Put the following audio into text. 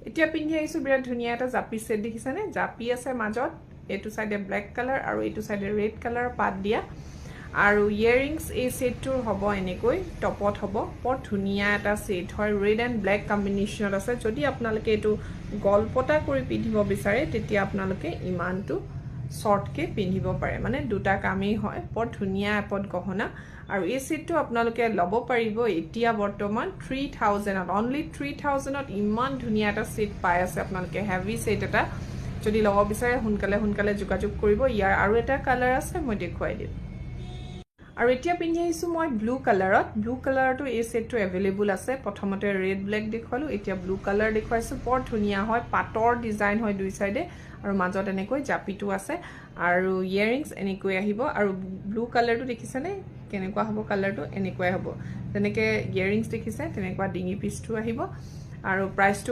এতিয়া পিন্ধি আহিছো বিৰাট ধুনীয়া এটা জাপি সেট দেখিছানে জাপি আছে মাজত এটো সাইডে ব্ল্যাক কালার আৰু এটো সাইডে ৰেড কালাৰ পাত দিয়া আৰু ইয়াৰিংস এই সেটটোৰ হ'ব এনেকৈ টপত হ'ব বৰ ধুনীয়া এটা সেট হয় ৰেড এন্ড ব্ল্যাক কম্বিনেশনত আছে যদি আপোনালোকে এটো গলপটা কৰি পিন্ধিব বিচাৰে তেতিয়া আপোনালোকে ইমানটো শৰ্টকে পিন্ধিব পাৰে মানে দুটা কামেই হয় বৰ ধুনীয়া এপত গহনা আৰু এই সেটটো আপোনালোকে লব পাৰিব এতিয়া বৰ্তমান 3000 ত অনলি 3000 ত ইমান ধুনীয়া এটা সেট পাই আছে আপোনালোকে হেভি সেট এটা যদি লব বিচাৰে হুনকালে যোগাযোগ কৰিব ইয়াৰ আৰু এটা কালাৰ আছে মই দেখুৱাই দিম আৰু এতিয়া পিন্ধি আহিছো মই ব্লু কালাৰটো এই সেটটো अवेलेबल আছে প্ৰথমতে ৰেড ব্ল্যাক দেখুৱালো এতিয়া ব্লু কালাৰ দেখুৱাইছো বৰ ধুনীয়া হয় পাটৰ ডিজাইন হয় দুই সাইডে আৰু মাজত এনেকৈ জাপিটো আছে আৰু ইয়াৰিংস এনেকৈ আহিব আৰু ব্লু কালাৰটো দেখিছানে কেনেকুৱা হ'ব কালাৰটো এনেকৈ হ'ব যেনেকৈ ইয়াৰিংস দেখিছে তেনেকুৱা ডিঙি পিছটো আহিব আৰু প্ৰাইসটো